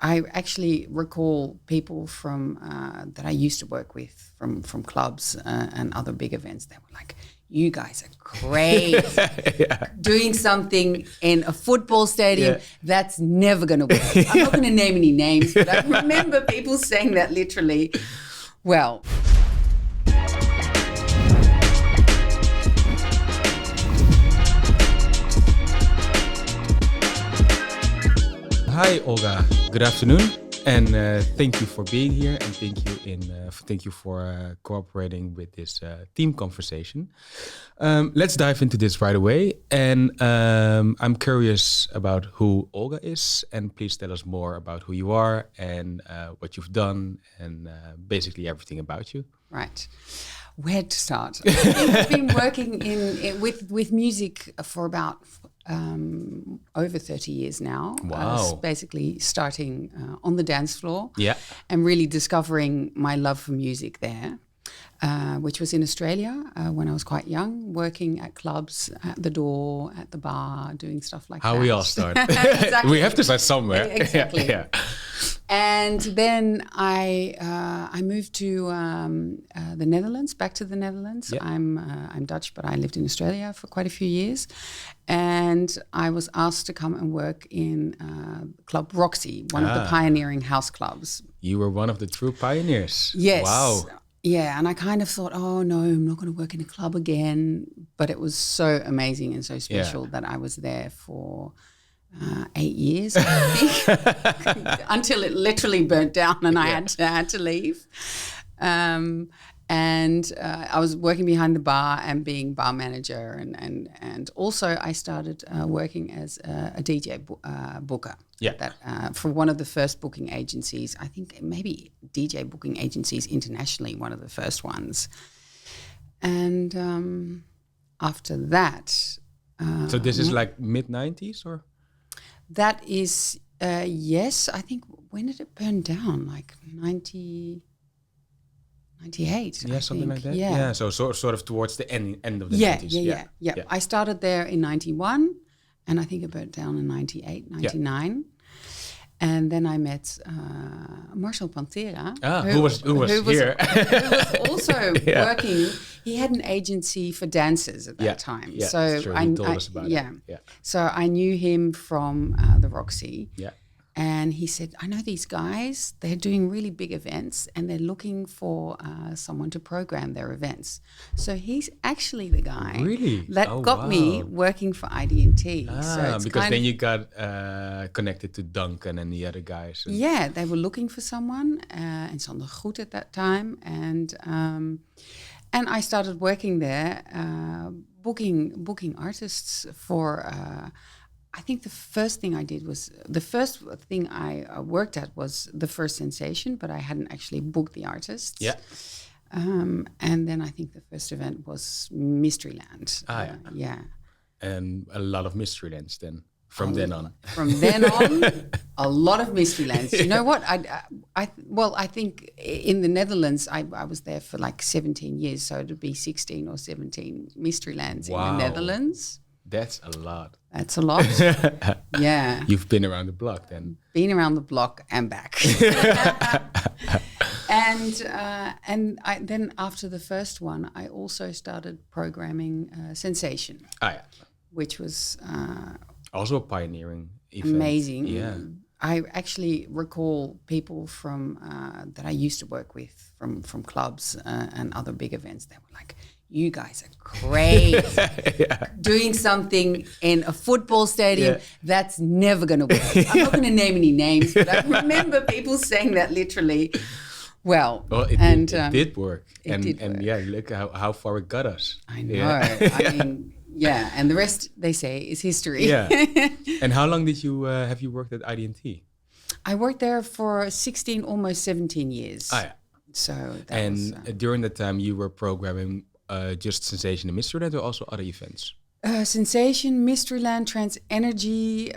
I actually recall people from that I used to work with from clubs and other big events. They were like, "You guys are great, doing something in a football stadium. That's never going to work." I'm not going to name any names, but I remember people saying that literally. Well. Hi, Olga. Good afternoon, and thank you for being here, and thank you for cooperating with this team conversation. Let's dive into this right away, and I'm curious about who Olga is, and please tell us more about who you are and what you've done, and basically everything about you. Right. Where to start? I've been working with music for about over 30 years now. Wow. Basically starting on the dance floor and really discovering my love for music there, which was in Australia when I was quite young, working at clubs, at the door, at the bar, doing stuff like that. How we all start. Exactly. We have to start somewhere. Exactly. Yeah. And then I moved to the Netherlands, back to the Netherlands. Yeah. I'm Dutch, but I lived in Australia for quite a few years. And I was asked to come and work in Club Roxy, one of the pioneering house clubs. You were one of the true pioneers. Yes. Wow. Yeah, and I kind of thought, oh no, I'm not going to work in a club again. But it was so amazing and so special that I was there for 8 years, I think, until it literally burnt down and I had to leave. And I was working behind the bar and being bar manager, and also I started working as a DJ booker. That for one of the first booking agencies, I think maybe DJ booking agencies internationally, one of the first ones. And after that, so this is like mid-90s, or? That is, yes, I think, when did it burn down? Like 98. Yeah, something like that. Yeah, so sort of towards the end of the 90s. Yeah. I started there in 91, and I think it burnt down in 98, 99. And then I met Marcel Pantera, who was here. Who was also working. He had an agency for dancers at that time. Yeah, so that's true. He told us about it. Yeah. So I knew him from the Roxy. Yeah. And he said, I know these guys, they're doing really big events and they're looking for someone to program their events. So he's actually the guy that got me working for Ident. So because then you got connected to Duncan and the other guys. Yeah, they were looking for someone, and Sander Goed at that time. And I started working there, booking artists for... I think the first thing I worked at was The First Sensation, but I hadn't actually booked the artists. Yeah. And then I think the first event was Mysteryland. Yeah. And a lot of Mysterylands then, from then on. From then on, a lot of Mysterylands. You know what? I think in the Netherlands, I was there for like 17 years, so it would be 16 or 17 Mysterylands in the Netherlands. That's a lot. That's a lot. Yeah. You've been around the block then. Been around the block and back. Then after the first one, I also started programming Sensation. Which was also a pioneering event. Amazing. Yeah. I actually recall people from that I used to work with from clubs and other big events. They were like, "You guys are great, doing something in a football stadium. That's never going to work." I'm not going to name any names, but I remember people saying that literally. Well, it did work. And look how far it got us. I know. I mean, and the rest, they say, is history. Yeah. And how long did you have you worked at Ident? I worked there for 16, almost 17 years. So during that time, you were programming just Sensation and Mysteryland, or also other events? Sensation, Mysteryland, Trans Energy,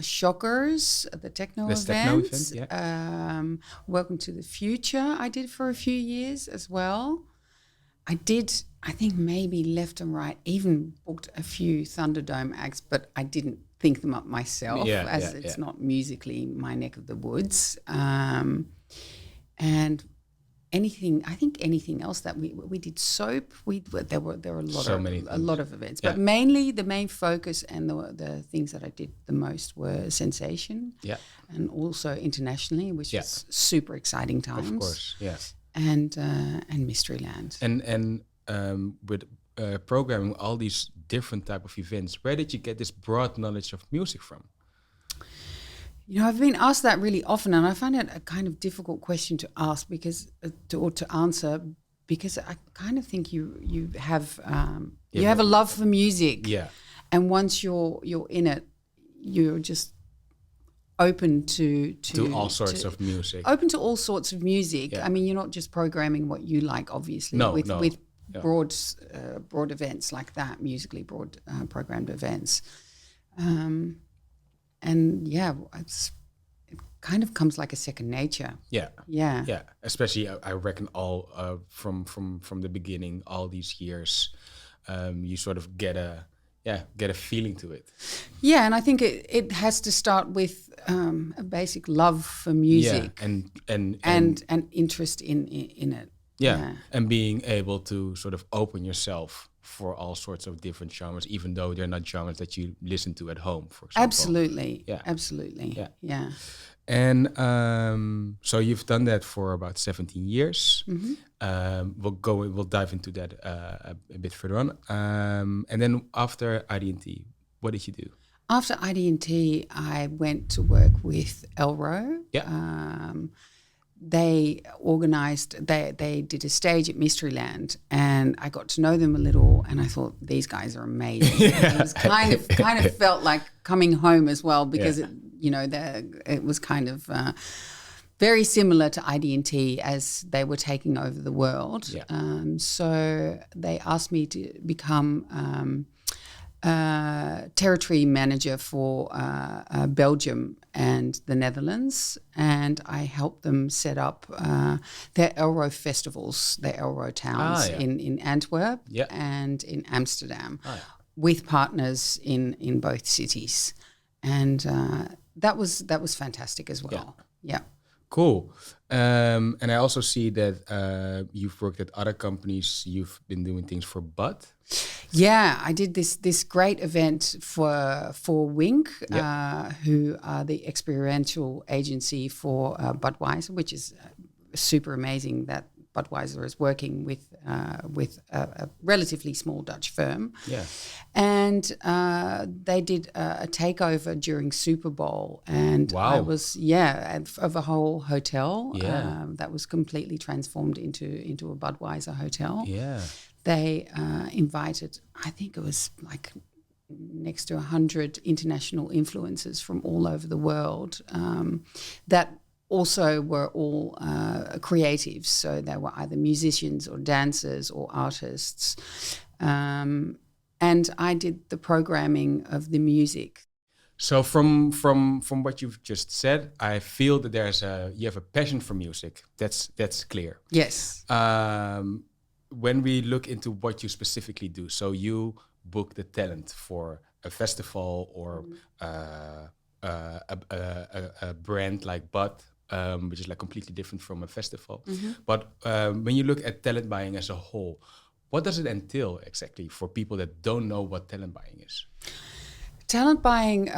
Shockers, the techno event. Techno event, yeah. Welcome to the Future, I did for a few years as well. I think maybe left and right, even booked a few Thunderdome acts, but I didn't think them up myself, as it's not musically my neck of the woods. And anything else that we did soap. There were a lot of events, but mainly the main focus and the things that I did the most were Sensation, and also internationally, which is super exciting times. Of course, yes. And Mysteryland. And with programming all these different type of events, where did you get this broad knowledge of music from? I've been asked that really often, and I find it a kind of difficult question to ask to answer, because I kind of think you have a love for music, and once you're in it, you're just open to all sorts of music. Open to all sorts of music. I mean, you're not just programming what you like, obviously. With broad events like that, musically broad programmed events. And it kind of comes like a second nature. Yeah. Especially, I reckon all from the beginning, all these years, you sort of get a feeling to it. Yeah, and I think it has to start with a basic love for music, and interest in it. Yeah, and being able to sort of open yourself for all sorts of different genres, even though they're not genres that you listen to at home, for example. Absolutely. Yeah. And so you've done that for about 17 years. We'll dive into that a bit further on. And then after Ident, what did you do? After Ident, I went to work with Elro. They organized, they did a stage at Mysteryland, and I got to know them a little, and I thought, these guys are amazing. It was kind of felt like coming home as well, because it was kind of very similar to Ident as they were taking over the world. So they asked me to become territory manager for Belgium and the Netherlands, and I helped them set up their Elro festivals, their Elro towns in Antwerp and in Amsterdam, with partners in both cities, and that was fantastic as well. Yeah. Cool. And I also see that you've worked at other companies. You've been doing things for Bud. Yeah, I did this great event for Wink, who are the experiential agency for Budweiser, which is super amazing that Budweiser is working with a relatively small Dutch firm. Yeah. And they did a takeover during Super Bowl, and I was of a whole hotel that was completely transformed into a Budweiser hotel. Yeah. They invited, I think it was like next to 100 international influencers from all over the world that also were all creatives. So they were either musicians or dancers or artists. And I did the programming of the music. So from what you've just said, I feel that you have a passion for music. That's clear. Yes. When we look into what you specifically do, so you book the talent for a festival or a brand like Bud, which is like completely different from a festival. But when you look at talent buying as a whole, what does it entail exactly for people that don't know what talent buying is? Talent buying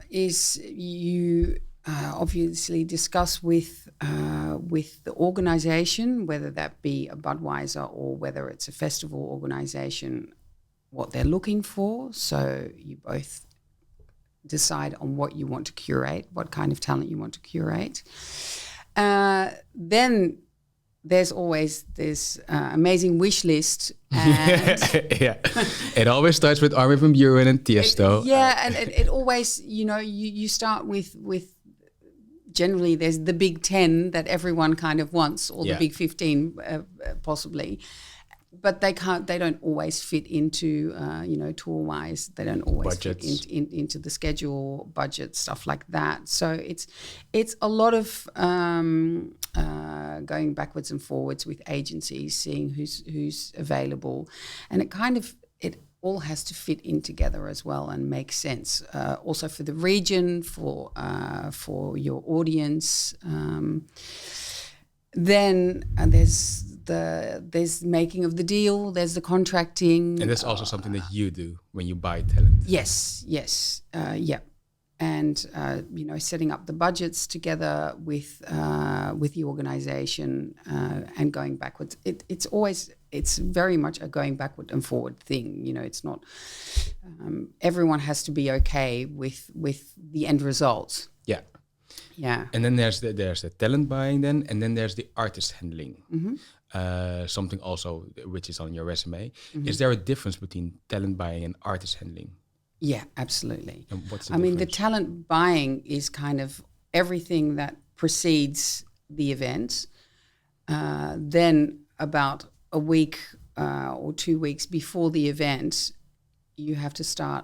is you obviously discuss with the organization, whether that be a Budweiser or whether it's a festival organization, what they're looking for. So you both decide on what you want to curate, what kind of talent you want to curate. Then there's always this amazing wish list. And it always starts with Armin van Buuren and Tiesto. And it always, you start with generally there's the big 10 that everyone kind of wants, or the big 15 possibly. But they don't always fit into, tour-wise. They don't always budgets. fit into the schedule, budget, stuff like that. So it's a lot of going backwards and forwards with agencies, seeing who's available. And it all has to fit in together as well and make sense. Also for the region, for your audience. Then there's making of the deal. There's the contracting, and that's also something that you do when you buy talent. Yes, yeah. And setting up the budgets together with the organization and going backwards. It's very much a going backward and forward thing. It's not. Everyone has to be okay with the end result. Yeah. Yeah. And then there's the talent buying then, and then there's the artist handling. Mm-hmm. Something also which is on your resume. Mm-hmm. Is there a difference between talent buying and artist handling? Yeah, absolutely. And what's the I mean, the difference? talent buying is kind of everything that precedes the event. Then about a week or 2 weeks before the event, you have to start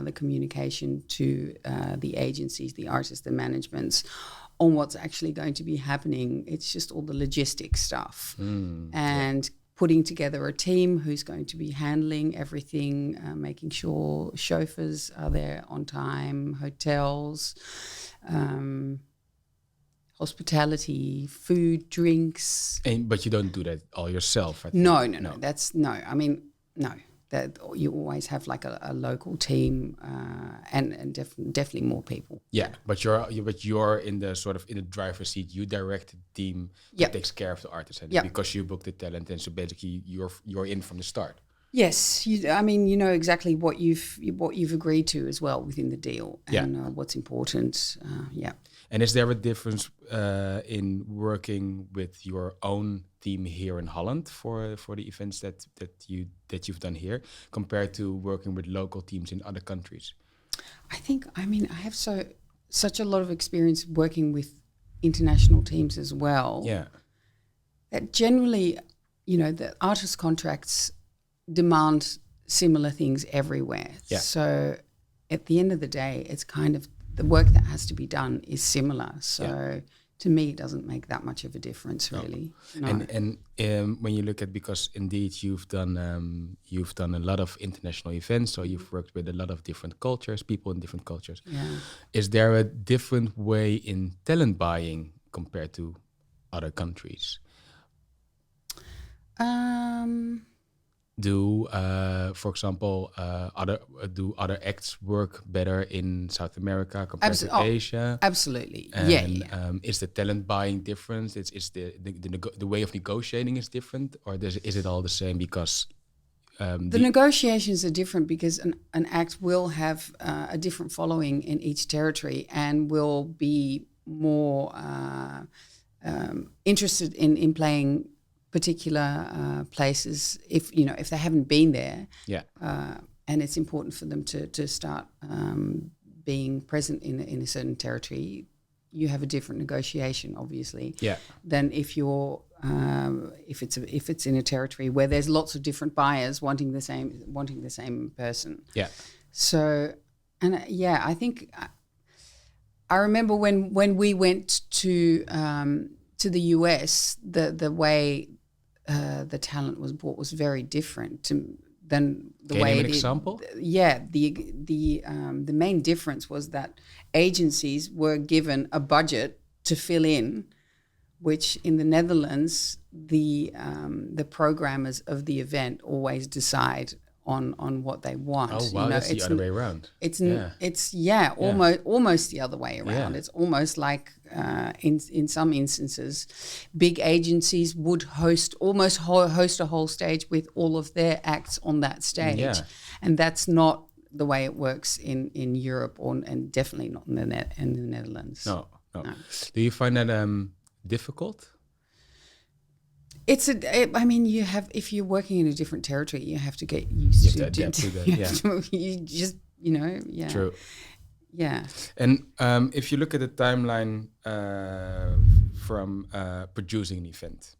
the communication to the agencies, the artists, the managements on what's actually going to be happening. It's just all the logistic stuff. And putting together a team who's going to be handling everything, making sure chauffeurs are there on time, hotels, hospitality, food, drinks. But you don't do that all yourself. I think. No. I mean, no. That you always have like a local team and definitely more people. Yeah, but you're in the sort of in the driver's seat. You direct the team that takes care of the artist, and because you book the talent, and so basically you're in from the start. Yes, I mean, you know exactly what you've agreed to as well within the deal, and what's important. And is there a difference in working with your own team here in Holland for the events that you've done here compared to working with local teams in other countries? I have such a lot of experience working with international teams as well. Yeah. That generally, the artist contracts demand similar things everywhere. Yeah. So at the end of the day, it's kind of the work that has to be done is similar. So to me, it doesn't make that much of a difference, really. No. And when you look at, because indeed you've done a lot of international events, so you've worked with a lot of different cultures, people in different cultures. Yeah. Is there a different way in talent buying compared to other countries? For example, other acts work better in South America compared to Asia? Absolutely, and, is the talent buying different? Is the way of negotiating is different, or is it all the same? Because the negotiations are different because an act will have a different following in each territory and will be more interested in playing particular places if they haven't been there, and it's important for them to start being present in a certain territory. You have a different negotiation, obviously, than if you're if it's in a territory where there's lots of different buyers wanting the same person. Yeah. So, and I think I remember when we went to the US, the way the talent was bought was very different than the way. Can you name an example? The main difference was that agencies were given a budget to fill in, which in the Netherlands the programmers of the event always decide on what they want. Oh wow, that's the other way around. It's almost the other way around. Yeah. It's almost like in some instances, big agencies would host a whole stage with all of their acts on that stage, and that's not the way it works in Europe, and definitely not in the Netherlands. No. Do you find that difficult? You have, if you're working in a different territory, you have to get used to that. True. Yeah. And if you look at the timeline from producing an event,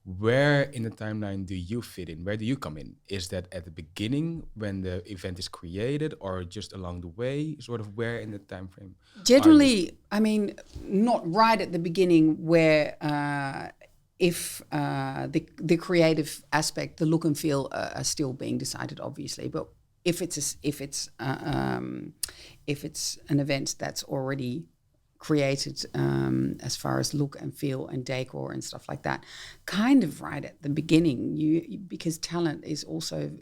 where in the timeline do you fit in? Where do you come in? Is that at the beginning when the event is created, or just along the way? Sort of where in the time frame? Generally, not right at the beginning where. If the creative aspect, the look and feel are still being decided, obviously, but if it's an event that's already created as far as look and feel and decor and stuff like that, kind of right at the beginning, because talent is also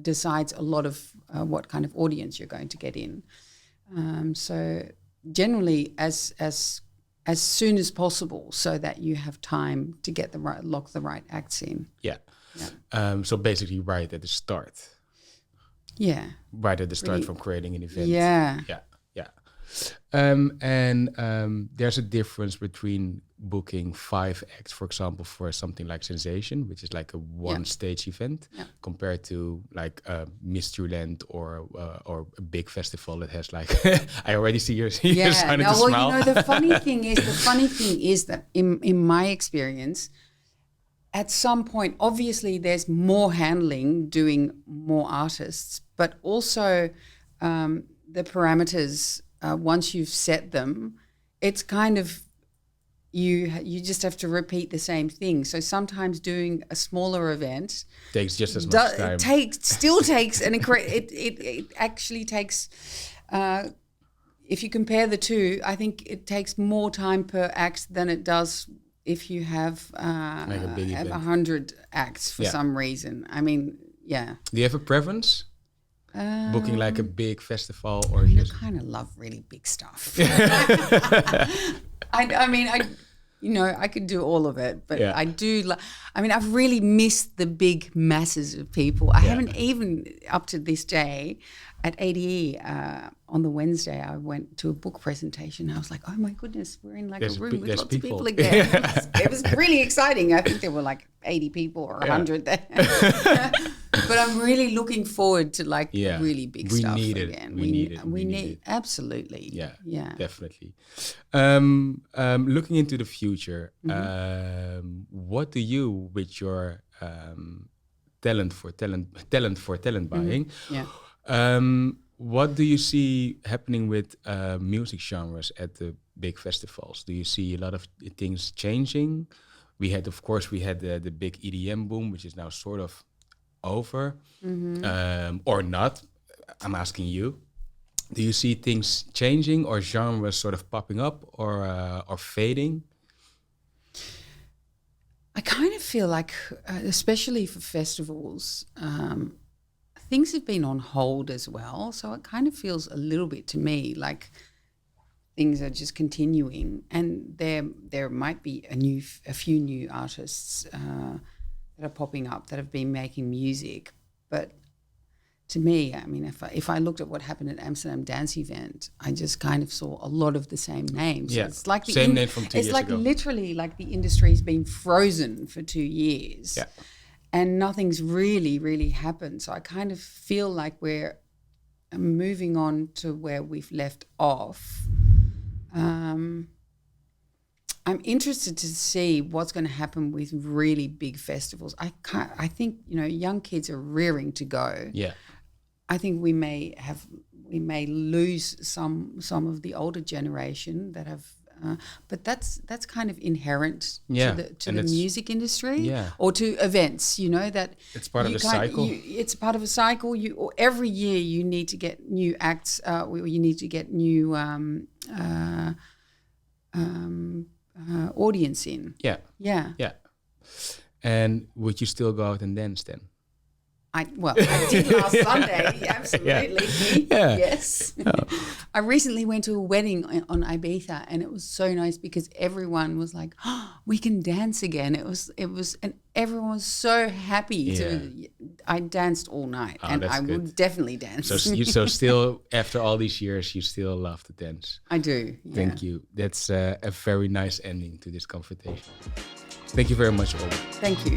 decides a lot of what kind of audience you're going to get in. So generally, as soon as possible, so that you have time to get lock the right acts in. Yeah. So basically, right at the start. Yeah. Right at the start from creating an event. Yeah. Yeah. There's a difference between booking 5 acts, for example, for something like Sensation, which is like a one-stage event, compared to like Mysteryland or a big festival that has like I already see you're starting to smile. You know, the funny thing is that in my experience, at some point, obviously, there's more handling, doing more artists, but also the parameters. Once you've set them, it's kind of you just have to repeat the same thing. So sometimes doing a smaller event takes just as much time. It actually takes. If you compare the two, I think it takes more time per act than it does if you have like a big event. 100 acts for some reason. I mean, yeah. Do you have a preference? Booking like a big festival, or I kind of love really big stuff. I could do all of it, but I do. I've really missed the big masses of people. I haven't even up to this day. At ADE on the Wednesday, I went to a book presentation. I was like, oh my goodness, we're in like a room with lots of people again. It was really exciting. I think there were like 80 people or 100 there. But I'm really looking forward to like really big stuff again. We need absolutely. Yeah, definitely. Looking into the future, what do you, with your talent for talent buying, what do you see happening with music genres at the big festivals? Do you see a lot of things changing? We had the big EDM boom, which is now sort of over, or not. I'm asking you. Do you see things changing, or genres sort of popping up, or fading? I kind of feel like, especially for festivals, things have been on hold as well. So it kind of feels a little bit to me like things are just continuing, and there might be a few new artists that are popping up that have been making music. But to me, I mean, if I looked at what happened at Amsterdam Dance Event, I just kind of saw a lot of the same names. Yeah, it's like same name from 2 years ago. It's like literally like the industry's been frozen for 2 years. Yeah. And nothing's really happened. So I kind of feel like we're moving on to where we've left off. I'm interested to see what's going to happen with really big festivals. I think, young kids are rearing to go. Yeah. I think we may lose some of the older generation that have. But that's kind of inherent to the music industry or to events, that it's part of a cycle. It's part of a cycle. Every year you need to get new acts. You need to get new audience in. Yeah. And would you still go out and dance then? I did last Sunday, absolutely. Yeah. Yes. Oh. I recently went to a wedding on Ibiza, and it was so nice because everyone was like, oh, we can dance again. It was, and everyone was so happy. I danced all night, and I would definitely dance. So still, after all these years, you still love to dance. I do. Yeah. Thank you. That's a very nice ending to this conversation. Thank you very much, Olga. Thank you.